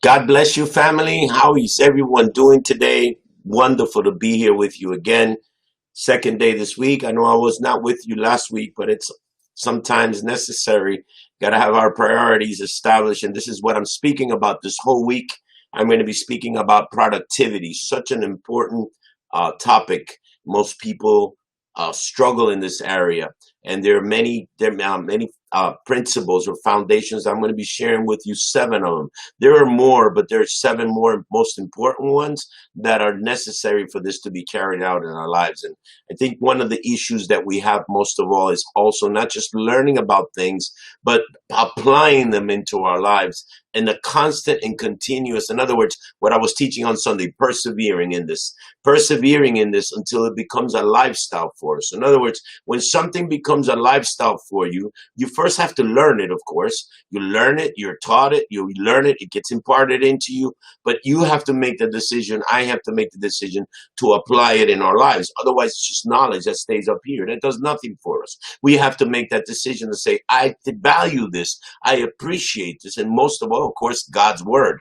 God bless you, family. How is everyone doing today? Wonderful to be here with you again. Second day this week. I know I was not with you last week, but it's sometimes necessary. Got to have our priorities established. And this is what I'm speaking about this whole week. I'm going to be speaking about productivity, such an important topic. Most people struggle in this area. And there are many principles or foundations. I'm going to be sharing with you 7 of them. There are more, but there are 7 more most important ones that are necessary for this to be carried out in our lives. And I think one of the issues that we have most of all is also not just learning about things, but applying them into our lives in a constant and continuous, in other words, what I was teaching on Sunday, persevering in this until it becomes a lifestyle for us. In other words, when something becomes a lifestyle for you, you first have to learn it, of course. You learn it, you're taught it, you learn it, it gets imparted into you, but you have to make the decision, I have to make the decision to apply it in our lives. Otherwise, it's just knowledge that stays up here. That does nothing for us. We have to make that decision to say, I value this, I appreciate this, and most of all, of course, God's word.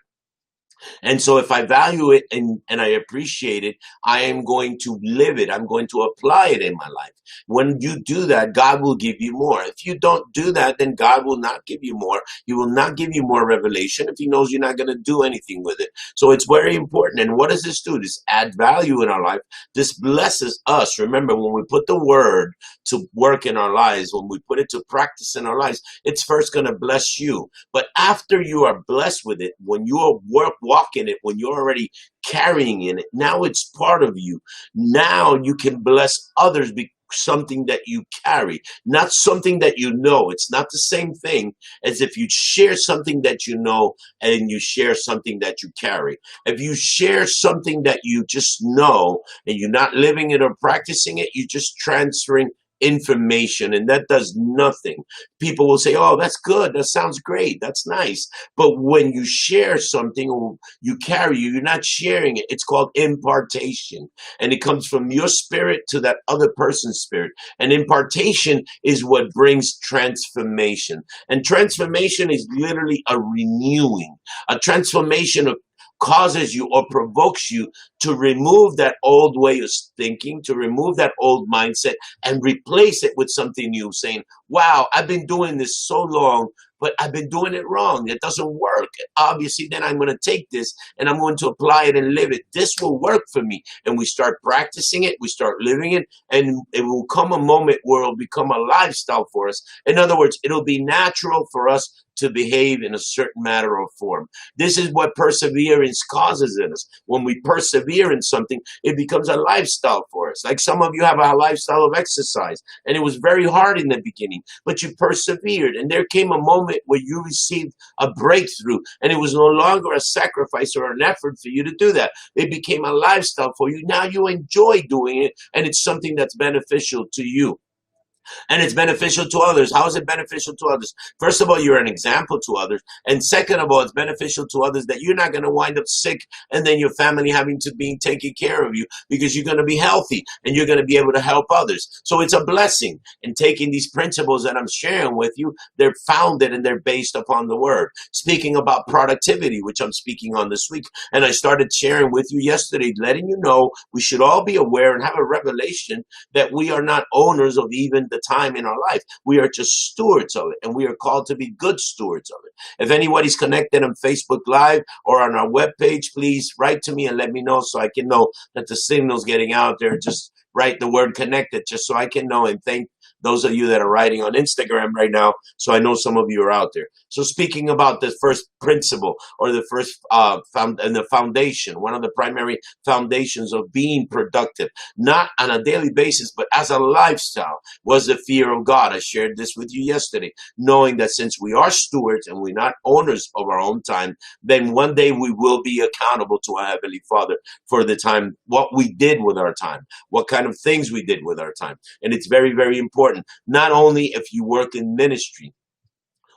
And so if I value it and I appreciate it, I am going to live it. I'm going to apply it in my life. When you do that, God will give you more. If you don't do that, then God will not give you more. He will not give you more revelation if he knows you're not going to do anything with it. So it's very important. And what does this do? This add value in our life. This blesses us. Remember, when we put the word to work in our lives, when we put it to practice in our lives, it's first going to bless you. But after you are blessed with it, when you are walking it, when you're already carrying in it, now it's part of you. Now you can bless others because something that you carry, not something that you know. It's not the same thing as if you share something that you know and you share something that you carry. If you share something that you just know and you're not living it or practicing it, you're just transferring information, and that does nothing. People will say, oh, that's good, that sounds great, that's nice. But when you share something or you carry, you're not sharing it. It's called impartation, and it comes from your spirit to that other person's spirit. And impartation is what brings transformation, and transformation is literally a renewing. A transformation causes you or provokes you to remove that old way of thinking, to remove that old mindset and replace it with something new, saying, wow, I've been doing this so long, but I've been doing it wrong. It doesn't work. Obviously, then I'm going to take this and I'm going to apply it and live it. This will work for me. And we start practicing it. We start living it. And it will come a moment where it'll become a lifestyle for us. In other words, it'll be natural for us to behave in a certain manner or form. This is what perseverance causes in us. When we persevere in something, it becomes a lifestyle for us. Like some of you have a lifestyle of exercise, and it was very hard in the beginning, but you persevered, and there came a moment where you received a breakthrough, and it was no longer a sacrifice or an effort for you to do that. It became a lifestyle for you. Now you enjoy doing it, and it's something that's beneficial to you. And it's beneficial to others. How is it beneficial to others? First of all, you're an example to others. And second of all, it's beneficial to others that you're not going to wind up sick and then your family having to be taking care of you, because you're going to be healthy and you're going to be able to help others. So it's a blessing. And taking these principles that I'm sharing with you, they're founded and they're based upon the word. Speaking about productivity, which I'm speaking on this week, and I started sharing with you yesterday, letting you know we should all be aware and have a revelation that we are not owners of even the time in our life. We are just stewards of it, and we are called to be good stewards of it. If anybody's connected on Facebook Live or on our webpage, please write to me and let me know so I can know that the signal's getting out there. Just write the word connected just so I can know, and thank those of you that are writing on Instagram right now, so I know some of you are out there. So speaking about the first principle, or the first the foundation, one of the primary foundations of being productive, not on a daily basis, but as a lifestyle, was the fear of God. I shared this with you yesterday, knowing that since we are stewards and we're not owners of our own time, then one day we will be accountable to our Heavenly Father for the time, what we did with our time, what kind of things we did with our time. And it's very, very important. Not only if you work in ministry,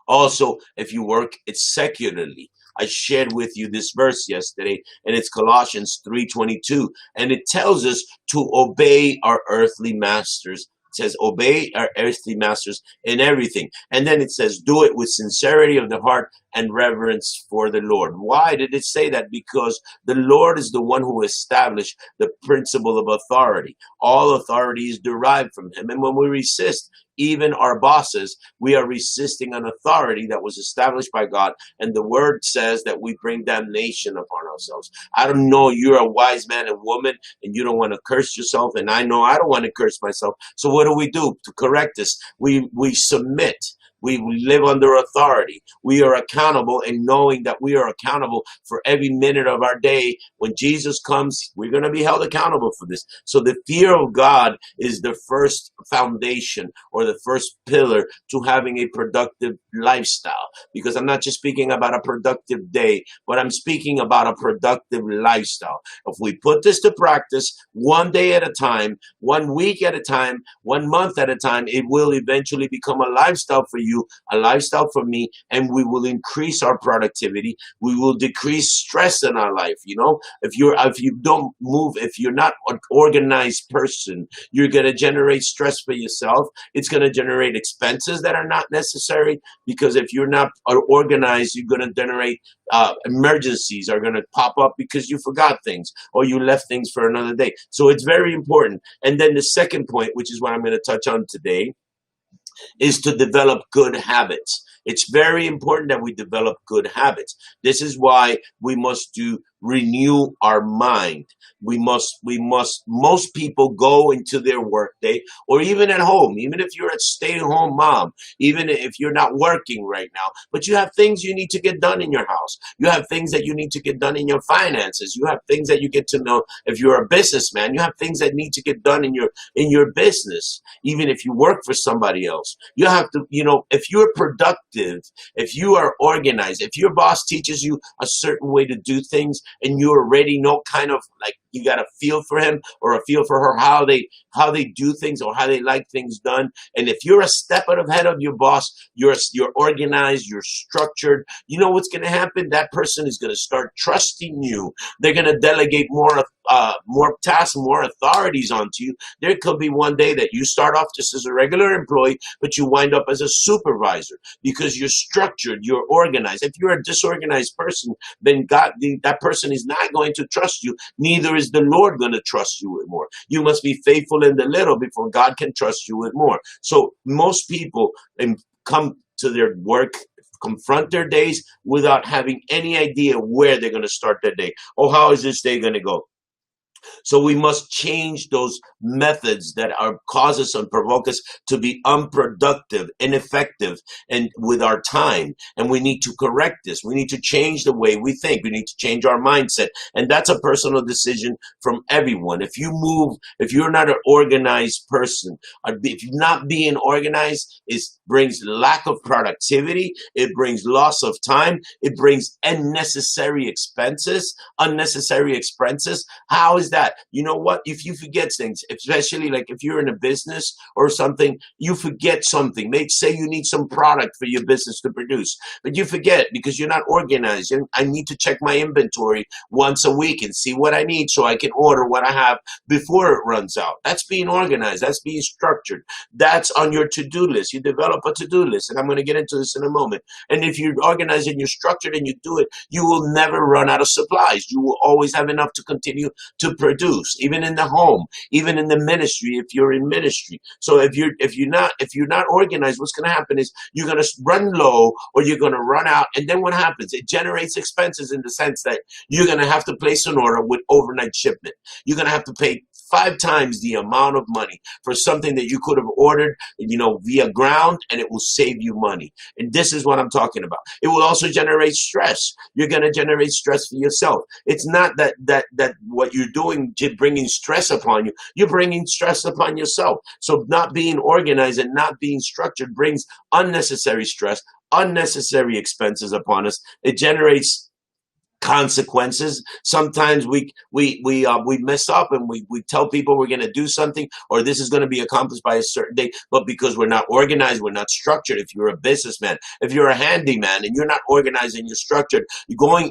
also if you work it secularly. I shared with you this verse yesterday, and it's Colossians 3:22, and it tells us to obey our earthly masters. It says, obey our earthly masters in everything. And then it says, do it with sincerity of the heart and reverence for the Lord. Why did it say that? Because the Lord is the one who established the principle of authority. All authority is derived from him. And when we resist even our bosses, we are resisting an authority that was established by God. And the word says that we bring damnation upon ourselves. I don't know, you're a wise man and woman and you don't want to curse yourself. And I know I don't want to curse myself. So what do? To correct this? We submit. We live under authority. We are accountable, and knowing that we are accountable for every minute of our day. When Jesus comes, we're going to be held accountable for this. So the fear of God is the first foundation or the first pillar to having a productive lifestyle. Because I'm not just speaking about a productive day, but I'm speaking about a productive lifestyle. If we put this to practice one day at a time, 1 week at a time, 1 month at a time, it will eventually become a lifestyle for you, a lifestyle for me, and we will increase our productivity. We will decrease stress in our life. You know, if you don't move, if you're not an organized person, you're going to generate stress for yourself. It's going to generate expenses that are not necessary, because if you're not organized, you're going to generate emergencies are going to pop up because you forgot things or you left things for another day. So it's very important. And then the second point, which is what I'm going to touch on today, is to develop good habits. It's very important that we develop good habits. This is why we must renew our mind. Most people go into their workday, or even at home, even if you're a stay-at-home mom, even if you're not working right now, but you have things you need to get done in your house. You have things that you need to get done in your finances. You have things that you get to know. If you're a businessman, you have things that need to get done in your business. Even if you work for somebody else, you have to, if you're productive, if you are organized, if your boss teaches you a certain way to do things, and you already know kind of like you got a feel for him or a feel for her, how they do things or how they like things done. And if you're a step ahead of your boss, you're organized, you're structured, you know what's going to happen? That person is going to start trusting you. They're going to delegate more tasks, more authorities onto you. There could be one day that you start off just as a regular employee, but you wind up as a supervisor because you're structured, you're organized. If you're a disorganized person, then that person is not going to trust you. Neither is the Lord going to trust you with more. You must be faithful in the little before God can trust you with more. So most people come to their work, confront their days without having any idea where they're going to start their day. Oh, how is this day going to go? So we must change those methods that cause us and provoke us to be unproductive, ineffective, and with our time. And we need to correct this. We need to change the way we think. We need to change our mindset. And that's a personal decision from everyone. If you're not an organized person, if you're not being organized, it brings lack of productivity. It brings loss of time. It brings unnecessary expenses. How is that? You know what? If you forget things, especially like if you're in a business or something, you forget something. Maybe say you need some product for your business to produce, but you forget because you're not organized. And I need to check my inventory once a week and see what I need so I can order what I have before it runs out. That's being organized. That's being structured. That's on your to-do list. You develop a to-do list, and I'm going to get into this in a moment. And if you're organized and you're structured and you do it, you will never run out of supplies. You will always have enough to continue to produce, even in the home, even in the ministry, if you're in ministry. So if you're not organized, what's going to happen is you're going to run low or you're going to run out. And then what happens? It generates expenses in the sense that you're going to have to place an order with overnight shipment. You're going to have to pay 5 times the amount of money for something that you could have ordered, via ground, and it will save you money. And this is what I'm talking about. It will also generate stress. You're going to generate stress for yourself. It's not that what you're doing bringing stress upon you. You're bringing stress upon yourself. So not being organized and not being structured brings unnecessary stress, unnecessary expenses upon us. It generates consequences. Sometimes we mess up and we tell people we're going to do something or this is going to be accomplished by a certain day, but because we're not organized, we're not structured. If you're a businessman, if you're a handyman and you're not organized and you're structured,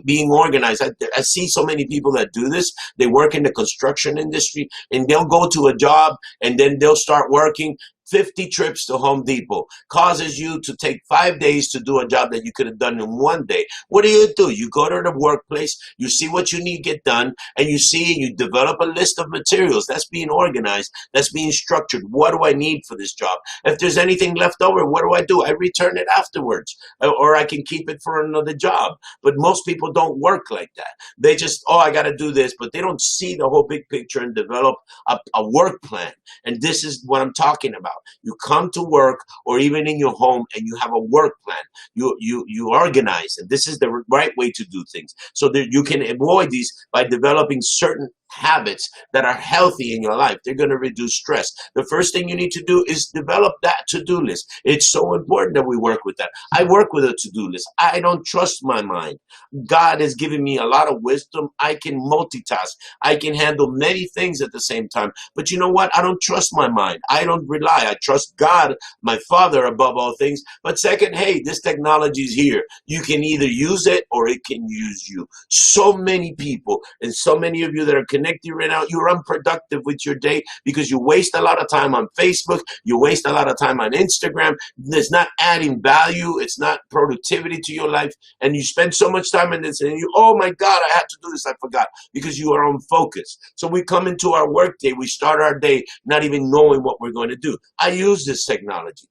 being organized. I see so many people that do this. They work in the construction industry and they'll go to a job and then they'll start working 50 trips to Home Depot, causes you to take 5 days to do a job that you could have done in one day. What do? You go to the workplace, you see what you need to get done, and you develop a list of materials. That's being organized, that's being structured. What do I need for this job? If there's anything left over, what do? I return it afterwards, or I can keep it for another job. But most people don't work like that. They just, oh, I got to do this, but they don't see the whole big picture and develop a work plan. And this is what I'm talking about. You come to work, or even in your home, and you have a work plan. You organize, and this is the right way to do things, so that you can avoid these by developing certain habits that are healthy in your life. They're going to reduce stress. The first thing you need to do is develop that to-do list. It's so important that we work with that. I work with a to-do list. I don't trust my mind. God has given me a lot of wisdom. I can multitask. I can handle many things at the same time. But you know what? I don't trust my mind. I don't rely. I trust God, my Father, above all things. But second, hey, this technology is here. You can either use it or it can use you. So many people, and so many of you that are connected right now, you're unproductive with your day because you waste a lot of time on Facebook. You waste a lot of time on Instagram. It's not adding value. It's not productivity to your life. And you spend so much time in this, and you, oh my God, I had to do this. I forgot, because you are on focus. So we come into our work day. We start our day not even knowing what we're going to do. I use this technology.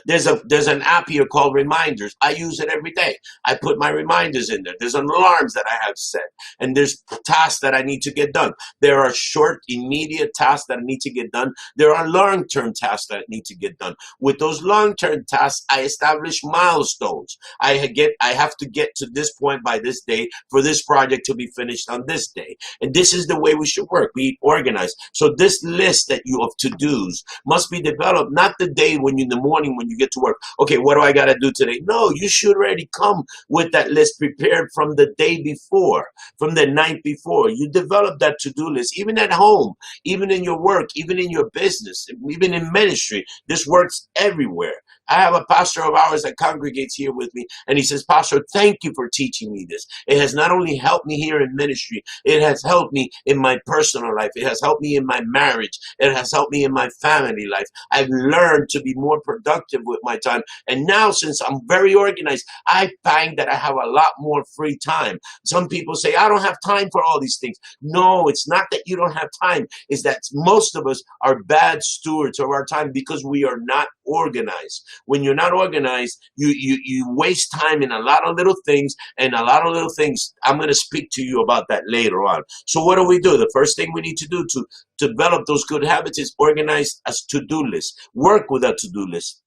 There's an app here called Reminders. I use it every day. I put my reminders in there. There's alarms that I have set, and there's tasks that I need to get done. There are short, immediate tasks that I need to get done. There are long-term tasks that need to get done. With those long-term tasks, I establish milestones. I have to get to this point by this day for this project to be finished on this day. And this is the way we should work. Be organized. So this list that you of to-dos must be developed not the day when you in the morning when you get to work. Okay, what do I got to do today? No, you should already come with that list prepared from the day before, from the night before. You develop that to-do list, even at home, even in your work, even in your business, even in ministry. This works everywhere. I have a pastor of ours that congregates here with me, and he says, Pastor, thank you for teaching me this. It has not only helped me here in ministry, it has helped me in my personal life. It has helped me in my marriage. It has helped me in my family life. I've learned to be more productive with my time. And now, since I'm very organized, I find that I have a lot more free time. Some people say, I don't have time for all these things. No, it's not that you don't have time. It's that most of us are bad stewards of our time because we are not organized. When you're not organized, you waste time in a lot of little things, and a lot of little things. I'm going to speak to you about that later on. So what do? The first thing we need to do to develop those good habits is organize a to-do list. Work with a to-do list.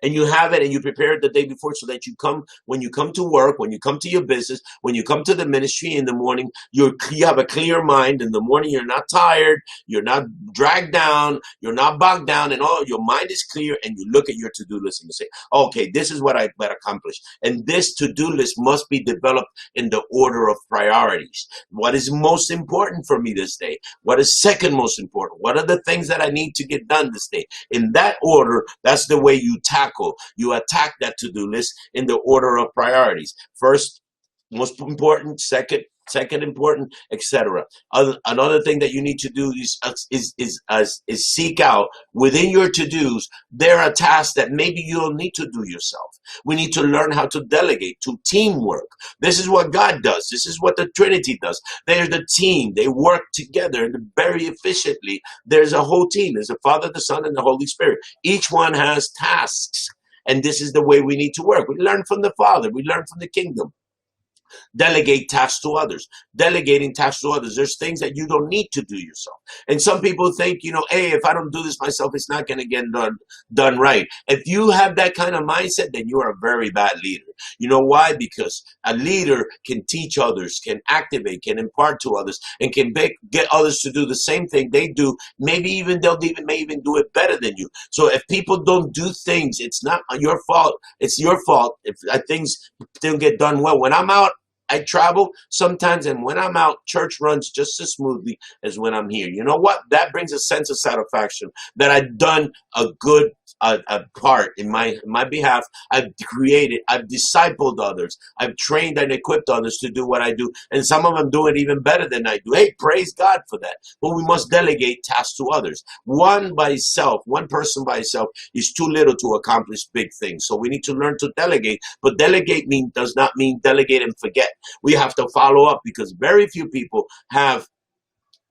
And you have it, and you prepare it the day before, so that when you come to work, when you come to your business, when you come to the ministry in the morning, you have a clear mind. In the morning, you're not tired, you're not dragged down, you're not bogged down, and all your mind is clear, and you look at your to-do list and you say, okay, this is what I better accomplish. And this to-do list must be developed in the order of priorities. What is most important for me this day? What is second most important? What are the things that I need to get done this day? In that order, that's the way you attack that to-do list in the order of priorities. First, most important, second important, etc. Another thing that you need to do is seek out within your to-dos. There are tasks that maybe you'll need to do yourself. We need to learn how to delegate, to teamwork. This is what God does. This is what the Trinity does. They're the team. They work together very efficiently. There's a whole team. There's the Father, the Son, and the Holy Spirit. Each one has tasks, and this is the way we need to work. We learn from the Father. We learn from the kingdom. Delegate tasks to others. Delegating tasks to others. There's things that you don't need to do yourself. And some people think, hey, if I don't do this myself, it's not going to get done right. If you have that kind of mindset, then you are a very bad leader. You know why? Because a leader can teach others, can activate, can impart to others, and can get others to do the same thing they do. Maybe even may even do it better than you. So if people don't do things, it's not your fault. It's your fault if things don't get done well. When I'm out, I travel sometimes, and when I'm out, church runs just as smoothly as when I'm here. You know what? That brings a sense of satisfaction that I've done a good a part in my behalf. I've discipled others. I've trained and equipped others to do what I do. And some of them do it even better than I do. Hey, praise God for that. But we must delegate tasks to others. One person by itself is too little to accomplish big things. So we need to learn to delegate. But delegate does not mean delegate and forget. We have to follow up, because very few people have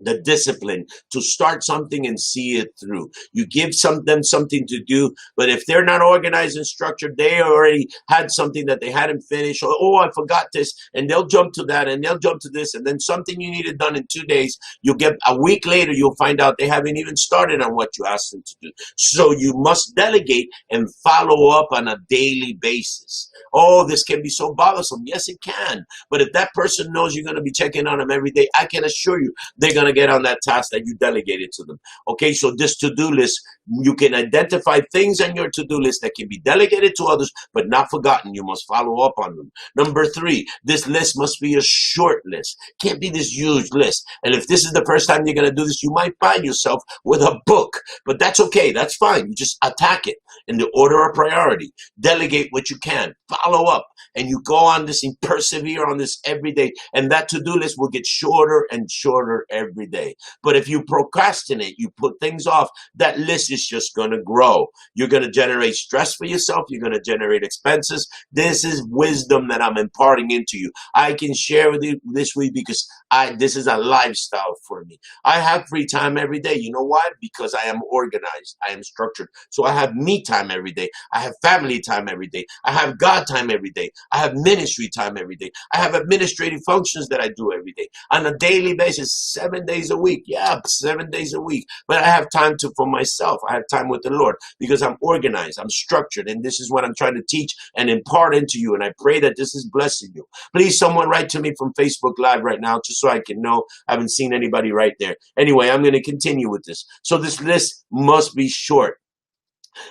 the discipline to start something and see it through. You give them something to do, but if they're not organized and structured, they already had something that they hadn't finished, or, oh, I forgot this, and they'll jump to that, and they'll jump to this, and then something you needed done in 2 days, you'll get a week later, you'll find out they haven't even started on what you asked them to do. So you must delegate and follow up on a daily basis. Oh, this can be so bothersome. Yes, it can. But if that person knows you're going to be checking on them every day, I can assure you they're going to get on that task that you delegated to them. Okay, so this to-do list, you can identify things on your to-do list that can be delegated to others, but not forgotten. You must follow up on them. Number 3, this list must be a short list. Can't be this huge list. And if this is the first time you're going to do this, you might find yourself with a book, but that's okay. That's fine. You just attack it in the order of priority. Delegate what you can. Follow up. And you go on this and persevere on this every day. And that to-do list will get shorter and shorter every day. But if you procrastinate, you put things off, that list is just going to grow. You're going to generate stress for yourself. You're going to generate expenses. This is wisdom that I'm imparting into you. I can share with you this week because this is a lifestyle for me. I have free time every day. You know why? Because I am organized. I am structured. So I have me time every day. I have family time every day. I have God time every day. I have ministry time every day. I have administrative functions that I do every day on a daily basis, 7 days a week. Yeah, 7 days a week. But I have time for myself. I have time with the Lord because I'm organized. I'm structured. And this is what I'm trying to teach and impart into you. And I pray that this is blessing you. Please, someone write to me from Facebook Live right now just so I can know. I haven't seen anybody right there. Anyway, I'm going to continue with this. So this list must be short.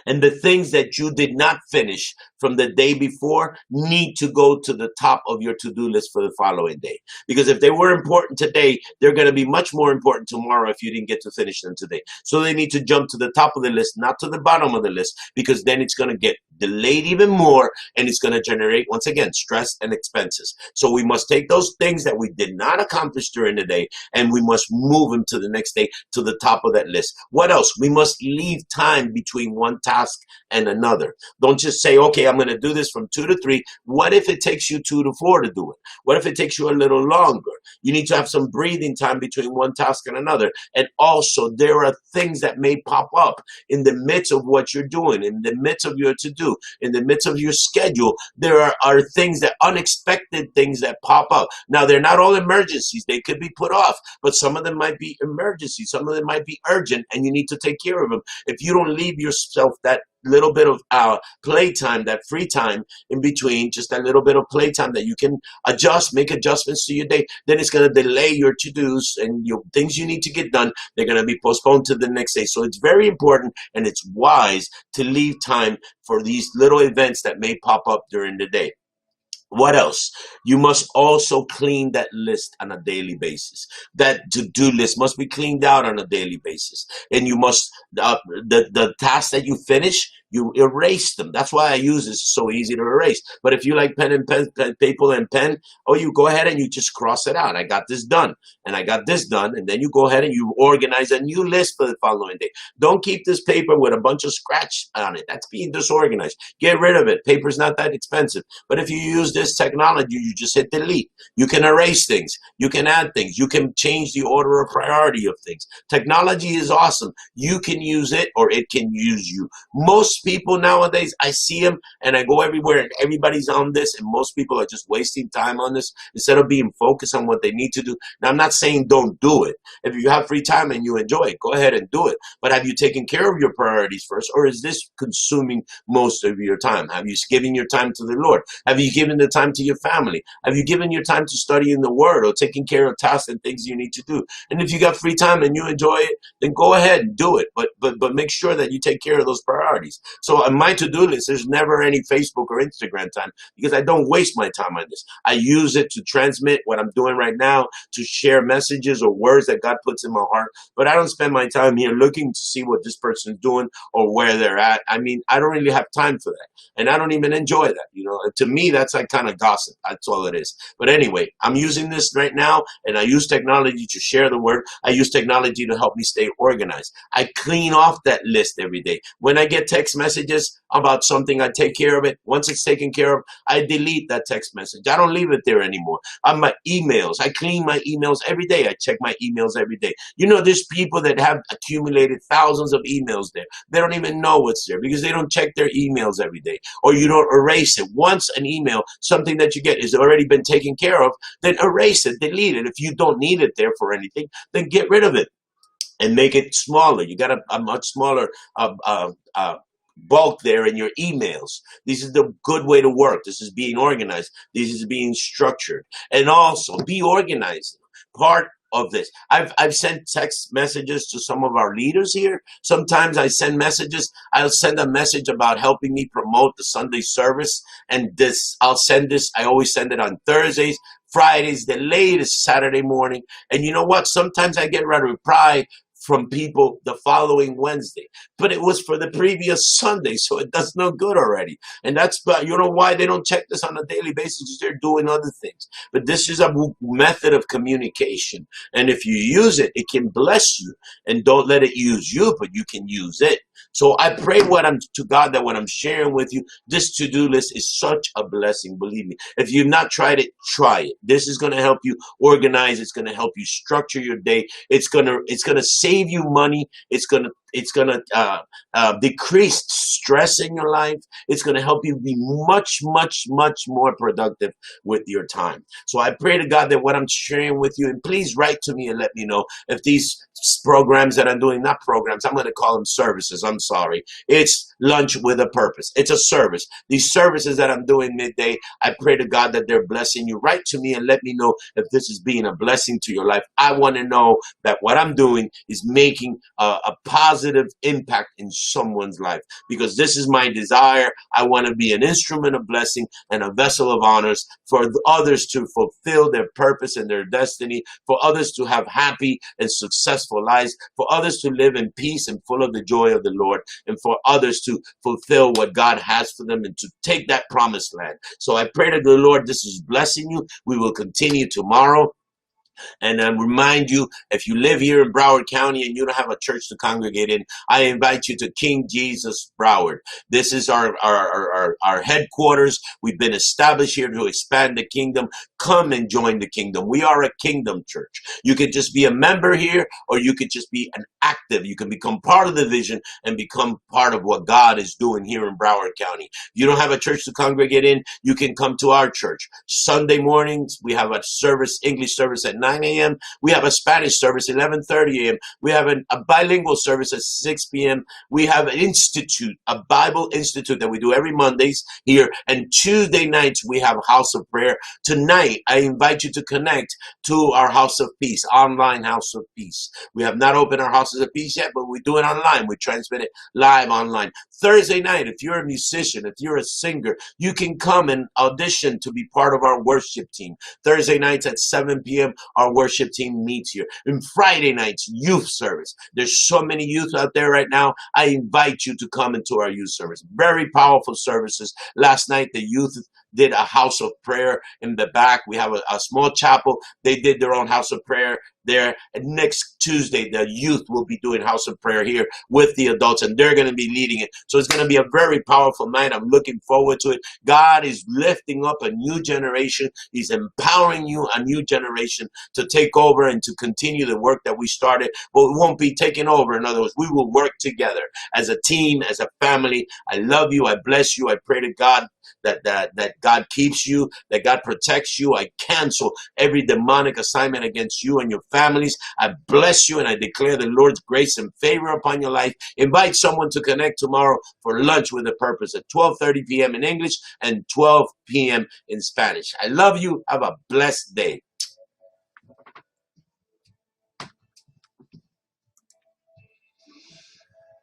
And the things that you did not finish from the day before need to go to the top of your to-do list for the following day. Because if they were important today, they're going to be much more important tomorrow if you didn't get to finish them today. So they need to jump to the top of the list, not to the bottom of the list, because then it's going to get delayed even more, and it's going to generate, once again, stress and expenses. So we must take those things that we did not accomplish during the day, and we must move them to the next day, to the top of that list. What else? We must leave time between one task and another. Don't just say, okay, I'm going to do this from 2 to 3. What if it takes you 2 to 4 to do it? What if it takes you a little longer? You need to have some breathing time between one task and another. And also, there are things that may pop up in the midst of what you're doing, in the midst of your to-do, in the midst of your schedule. There are things that unexpected things that pop up. Now, they're not all emergencies. They could be put off, but some of them might be emergencies. Some of them might be urgent, and you need to take care of them. If you don't leave yourself that little bit of playtime, that free time in between, just a little bit of playtime that you can make adjustments to your day, then it's going to delay your to-dos and your things you need to get done. They're going to be postponed to the next day. So it's very important and it's wise to leave time for these little events that may pop up during the day. What else? You must also clean that list on a daily basis. That to-do list must be cleaned out on a daily basis. And you must, the tasks that you finish, you erase them. That's why I use this. It's so easy to erase. But if you like pen, paper and pen, you go ahead and you just cross it out. I got this done and I got this done. And then you go ahead and you organize a new list for the following day. Don't keep this paper with a bunch of scratch on it. That's being disorganized. Get rid of it. Paper's not that expensive. But if you use this technology, you just hit delete. You can erase things. You can add things. You can change the order of priority of things. Technology is awesome. You can use it or it can use you. Most people nowadays, I see them and I go everywhere and everybody's on this, and most people are just wasting time on this instead of being focused on what they need to do. Now, I'm not saying don't do it. If you have free time and you enjoy it, go ahead and do it. But have you taken care of your priorities first, or is this consuming most of your time? Have you given your time to the Lord? Have you given the time to your family? Have you given your time to studying the word or taking care of tasks and things you need to do? And if you got free time and you enjoy it, then go ahead and do it. But make sure that you take care of those priorities. So on my to-do list, there's never any Facebook or Instagram time because I don't waste my time on this. I use it to transmit what I'm doing right now, to share messages or words that God puts in my heart. But I don't spend my time here looking to see what this person's doing or where they're at. I mean, I don't really have time for that. And I don't even enjoy that. You know, to me, that's like kind of gossip. That's all it is. But anyway, I'm using this right now, and I use technology to share the word. I use technology to help me stay organized. I clean off that list every day. When I get text messages about something, I take care of it. Once it's taken care of, I delete that text message. I don't leave it there anymore. On my emails, I clean my emails every day. I check my emails every day. You know, there's people that have accumulated thousands of emails there. They don't even know what's there because they don't check their emails every day, or you don't erase it. Once an email, something that you get is already been taken care of, then erase it, delete it. If you don't need it there for anything, then get rid of it and make it smaller. You got a much smaller bulk there in your emails. This is the good way to work. This is being organized. This is being structured. And also be organized. Part of this. I've sent text messages to some of our leaders here. Sometimes I send messages. I'll send a message about helping me promote the Sunday service. And I'll send this. I always send it on Thursdays, Fridays, the latest Saturday morning. And you know what? Sometimes I get a reply from people the following Wednesday, but it was for the previous Sunday, so it does no good already. And that's, you know why they don't check this on a daily basis? Because they're doing other things. But this is a method of communication, and if you use it, it can bless you. And don't let it use you, but you can use it. So I pray to God that what I'm sharing with you, this to-do list is such a blessing. Believe me. If you've not tried it, try it. This is going to help you organize. It's going to help you structure your day. It's going to save you money. It's going to decrease stress in your life. It's going to help you be much, much, much more productive with your time. So I pray to God that what I'm sharing with you, and please write to me and let me know if these programs that I'm doing, not programs, I'm going to call them services. I'm sorry. It's lunch with a purpose. It's a service. These services that I'm doing midday, I pray to God that they're blessing you. Write to me and let me know if this is being a blessing to your life. I want to know that what I'm doing is making a positive impact in someone's life, because this is my desire. I want to be an instrument of blessing and a vessel of honors for others to fulfill their purpose and their destiny, for others to have happy and successful lives, for others to live in peace and full of the joy of the Lord, and for others to fulfill what God has for them and to take that promised land. So I pray to the Lord, this is blessing you. We will continue tomorrow. And I remind you, if you live here in Broward County and you don't have a church to congregate in, I invite you to King Jesus Broward. This is our headquarters. We've been established here to expand the kingdom. Come and join the kingdom. We are a kingdom church. You could just be a member here, or you could just be an active. You can become part of the vision and become part of what God is doing here in Broward County. If you don't have a church to congregate in, you can come to our church. Sunday mornings, we have a service, English service at 9 a.m. We have a Spanish service, 11:30 a.m. We have a bilingual service at 6 p.m. We have an institute, a Bible institute that we do every Mondays here. And Tuesday nights, we have House of Prayer. Tonight, I invite you to connect to our House of Peace, online House of Peace. We have not opened our Houses of Peace yet, but we do it online. We transmit it live online. Thursday night, if you're a musician, if you're a singer, you can come and audition to be part of our worship team. Thursday nights at 7 p.m., our worship team meets here. And Friday nights, youth service. There's so many youth out there right now. I invite you to come into our youth service. Very powerful services. Last night, the youth did a house of prayer in the back. We have a small chapel. They did their own house of prayer there. And next Tuesday, the youth will be doing house of prayer here with the adults, and they're going to be leading it. So it's going to be a very powerful night. I'm looking forward to it. God is lifting up a new generation. He's empowering you, a new generation, to take over and to continue the work that we started. But we won't be taking over. In other words, we will work together as a team, as a family. I love you. I bless you. I pray to God that God keeps you, that God protects you. I cancel every demonic assignment against you and your families. I bless you and I declare the Lord's grace and favor upon your life. Invite someone to connect tomorrow for lunch with a purpose at 12:30 p.m. in English and 12 p.m. in Spanish. I love you. Have a blessed day.